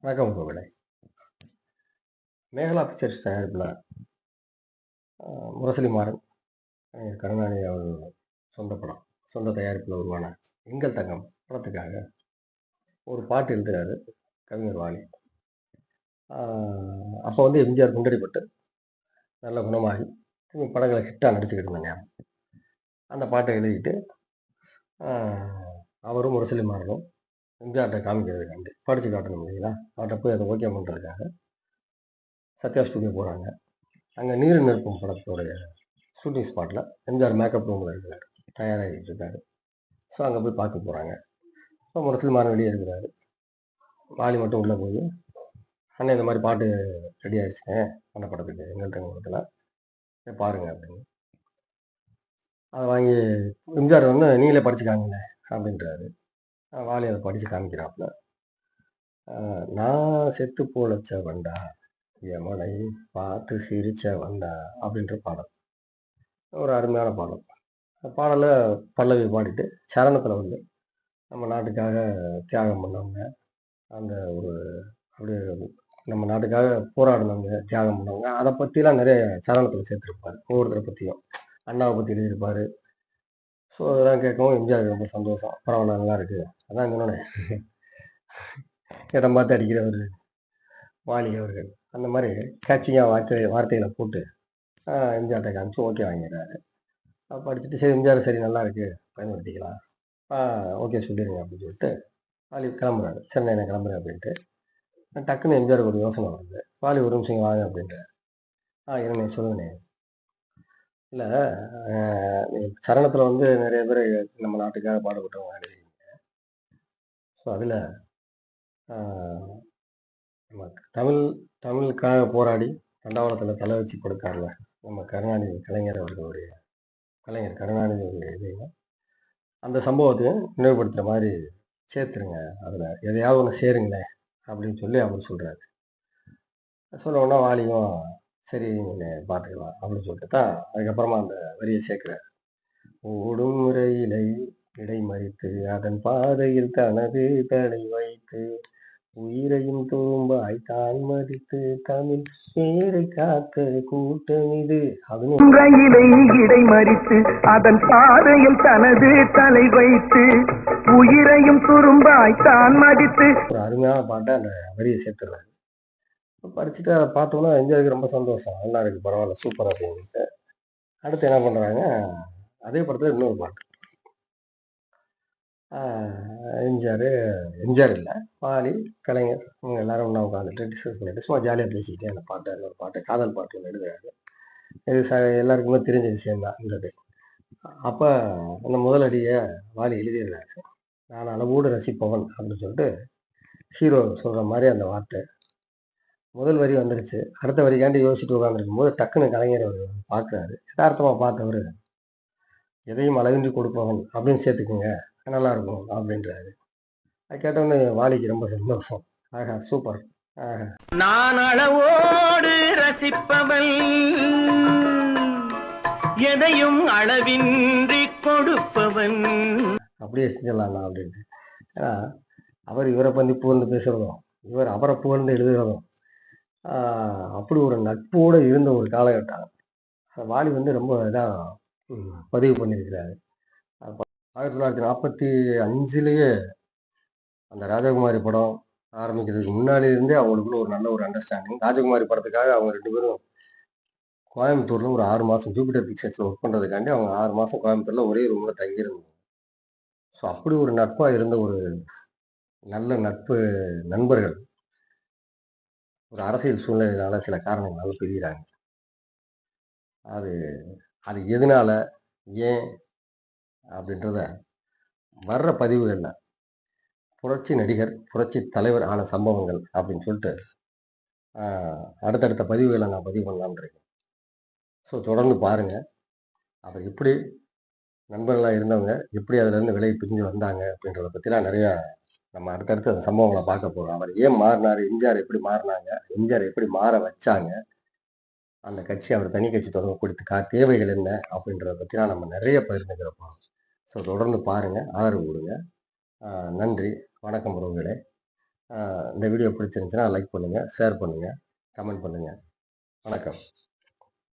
வணக்கம் உறவுகளே. மேகலா பிக்சர்ஸ் தயாரிப்பில் முரசொலி மாறன், கருணாநிதி அவர்கள் சொந்த படம், சொந்த தயாரிப்பில் உருவான எங்கள் தங்கம் படத்துக்காக ஒரு பாட்டு எழுதுகிறாரு கவிஞர் வாலி. அப்போ வந்து எம்ஜிஆர் குண்டடிப்பட்டு நல்ல குணமாகி படங்களை ஹிட்டாக நடிச்சுக்கிட்டு இருந்த நேரம். அந்த பாட்டை எழுதிட்டு அவரும் முரசொலி மாறனும் எம்ஜிஆர்கிட்ட காமிக்கிறதுக்காண்டி படித்து காட்டணும் இல்லைங்களா, அவர்கிட்ட போய் அதை ஓகே பண்ணுறதுக்காக சத்யா ஸ்டுடியோ போகிறாங்க. அங்கே நீர் நிற்பும் படத்தோடைய ஷூட்டிங் ஸ்பாட்டில் எம்ஜிஆர் மேக்கப் ரூமில் இருக்கிறார், தயாராகிட்டு இருக்காரு. ஸோ அங்கே போய் பார்க்க போகிறாங்க. இப்போ முரசொலி மாறன் வெளியே இருக்கிறாரு. வாலி மட்டும் உள்ளே போய், அண்ணன் இந்த மாதிரி பாட்டு ரெடி ஆகிடுச்சுங்க அந்த படத்துக்கு, எங்கள் தங்க படத்தில் பாருங்க அப்படின்னு. அதை வாங்கி எம்ஜிஆர் வந்து நீங்களே படிச்சுக்காங்கண்ணே அப்படின்றாரு. வாலி அதை படித்து காமிக்கிறாப்புல. நான் செத்து போலச்ச வண்டா யமனை பார்த்து சிரிச்ச வண்டா அப்படின்ற பாடல், ஒரு அருமையான பாடல். பாடலை பல்லவி பாடிட்டு சரணத்தில் வந்து நம்ம நாட்டுக்காக தியாகம் பண்ணவங்க, அந்த ஒரு அப்படியே நம்ம நாட்டுக்காக போராடினவங்க, தியாகம் பண்ணவங்க, அதை பற்றிலாம் நிறைய சரணத்தில் சேர்த்துருப்பார். ஒவ்வொருத்தரை பற்றியும் அண்ணாவை பற்றி எழுதியிருப்பார். ஸோ அதெல்லாம் கேட்கவும் எம்ஜிஆர் ரொம்ப சந்தோஷம். பரவாயில்ல, நல்லா இருக்குது. அதான் சொன்னோன்னே இடம் பார்த்து அடிக்கிறவர் வாலி அவர்கள் அந்த மாதிரி கேட்சிங்காக வார்த்தைகளை போட்டு எம்ஜிஆர்கிட்ட காமிச்சு ஓகே வாங்கிடுறாரு. படிச்சுட்டு சரி எம்ஜிஆர் சரி நல்லா இருக்குது, பயன்படுத்திக்கலாம், ஓகே சொல்லிடுங்க அப்படின்னு சொல்லிட்டு வாலி கிளம்புறாரு. சரி நான் கிளம்புறேன் அப்படின்ட்டு. டக்குன்னு எம்ஜிஆருக்கு ஒரு யோசனை வருது. வாலி ஒரு நிமிஷம் வாங்க அப்படின்ட்டு. என்னண்ணே சொல்லுங்கண்ணே. இல்லை, சரணத்தில் வந்து நிறைய பேர் நம்ம நாட்டுக்காக பாடுபட்டவங்க எழுதிங்க. ஸோ அதில் நம்ம தமிழுக்காக போராடி தண்டவாளத்தில் தலை வச்சு கொடுத்தார்ல நம்ம கருணாநிதி, கலைஞர் கருணாநிதி அவர்களுடைய இதையும் அந்த சம்பவத்தையும் நினைவுபடுத்துகிற மாதிரி சேர்த்துருங்க, அதில் எதையாவது ஒன்று சேருங்களேன் அப்படின்னு சொல்லி அவர் சொல்கிறாரு. சொன்னோன்னா வாலியும் சரி பார்த்துக்கலாம் அப்படின்னு சொல்லிட்டு தான் அதுக்கப்புறமா அந்த வரியை சேர்க்கிறார். ஓடும் முறையிலை இடைமறித்து அதன் பாதையில் தனது தடை வைத்து உயிரையும் தூம்பாய் தான் மதித்து தமிழ் பேரை காக்க கூட்டம் இது அப்படின்னு இடைமறித்து அதன் பாதையில் தனது தலை வைத்து உயிரையும் துரும்பாய் தான் மதித்து ஒரு அருமையான பாட்டை அந்த வரியை சேர்த்துறாரு. படிச்சுட்டு அதை பார்த்தோம்னா எம்ஜிஆருக்கு ரொம்ப சந்தோஷம், நல்லா இருக்கு, பரவாயில்ல, சூப்பர் அப்படின்ட்டு. அடுத்து என்ன பண்ணுறாங்க, அதே படத்தில் இன்னொரு பாட்டு. எம்ஜிஆர் இல்லை, வாலி, கலைஞர் இவங்க எல்லாரும் ஒன்றா உட்காந்துட்டு டிஸ்கஸ் பண்ணிட்டு சும்மா ஜாலியாக பேசிக்கிட்டே அந்த பாட்டு, இன்னொரு பாட்டு, காதல் பாட்டு ஒன்று எழுதுறாரு. இது எல்லாருக்குமே தெரிஞ்ச விஷயம்தான் இருந்தது. அப்போ அந்த முதல் அடியை வாலி எழுதிடுறாரு. நான் அளவோடு ரசிப்பவன் அப்படின்னு சொல்லிட்டு ஹீரோ சொல்கிற மாதிரி அந்த வார்த்தை முதல் வரி வந்துருச்சு. அடுத்த வரிக்காண்டி யோசிச்சுட்டு உட்காந்துருக்கும் போது டக்குன்னு கலைஞர் அவர் பார்க்குறாரு. யதார்த்தமாக பார்த்தவர் எதையும் அளவின்றி கொடுப்பவன் அப்படின்னு சேர்த்துக்குங்க, நல்லா இருக்கும் அப்படின்றாரு. அது கேட்டோன்னு வாலிக்கு ரொம்ப சந்தோஷம். ஆஹா சூப்பர், ஆஹா நான் அளவோடு ரசிப்பவன் எதையும் அளவின்றி கொடுப்பவன் அப்படியே செஞ்சிடலாம் அப்படின்ட்டு. ஏன்னா அவர் இவரை பற்றி புகழ்ந்து பேசுகிறதும் இவர் அவரை புகழ்ந்து எழுதுகிறதும் அப்படி ஒரு நட்போடு இருந்த ஒரு காலகட்டம். வாலி வந்து ரொம்ப இதாக பதிவு பண்ணியிருக்கிறாரு. 1945 அந்த ராஜகுமாரி படம் ஆரம்பிக்கிறதுக்கு முன்னாடி இருந்தே அவங்களுக்குள்ள ஒரு நல்ல ஒரு அண்டர்ஸ்டாண்டிங். ராஜகுமாரி படத்துக்காக அவங்க 2 பேரும் கோயம்புத்தூர்ல ஒரு 6 மாதம் ஜூபிட்டர் பிக்சர்ஸ்ல ஒர்க் பண்ணுறதுக்காண்டி அவங்க 6 மாதம் கோயம்புத்தூர்ல ஒரே ரூமில் தங்கியிருந்தாங்க. ஸோ அப்படி ஒரு நட்பாக இருந்த ஒரு நல்ல நண்பர்கள் ஒரு அரசியல் சூழ்நிலையினால சில காரணங்களால பிரிகிறாங்க. அது எதனால, ஏன் அப்படின்றத வர்ற பதிவுகளில் புரட்சி நடிகர், புரட்சி தலைவர் ஆன சம்பவங்கள் அப்படின்னு சொல்லிட்டு அடுத்தடுத்த பதிவுகளை நான் பதிவு பண்ணலான்னு இருக்கேன். ஸோ தொடர்ந்து பாருங்கள். அவர் எப்படி நண்பர்களாக இருந்தவங்க எப்படி அதிலேருந்து விலை பிரிஞ்சு வந்தாங்க அப்படின்றத பற்றிலாம் நிறையா நம்ம அடுத்தடுத்து அந்த சம்பவங்களை பார்க்க போகிறோம். அவர் ஏன் மாறினார், எம்ஜிஆர் எப்படி மாறினாங்க, எம்ஜிஆர் எப்படி மாற வச்சாங்க, அந்த கட்சி அவர் தனி கட்சி தொடங்கக்கூடிய தேவைகள் என்ன அப்படின்றத பற்றிலாம் நம்ம நிறைய பகிர்ந்துக்கிற போகிறோம். ஸோ தொடர்ந்து பாருங்கள், ஆதரவு கொடுங்க. நன்றி, வணக்கம் உறவுகளே. இந்த வீடியோ பிடிச்சிருந்துச்சுன்னா லைக் பண்ணுங்கள், ஷேர் பண்ணுங்கள், கமெண்ட் பண்ணுங்கள். வணக்கம்.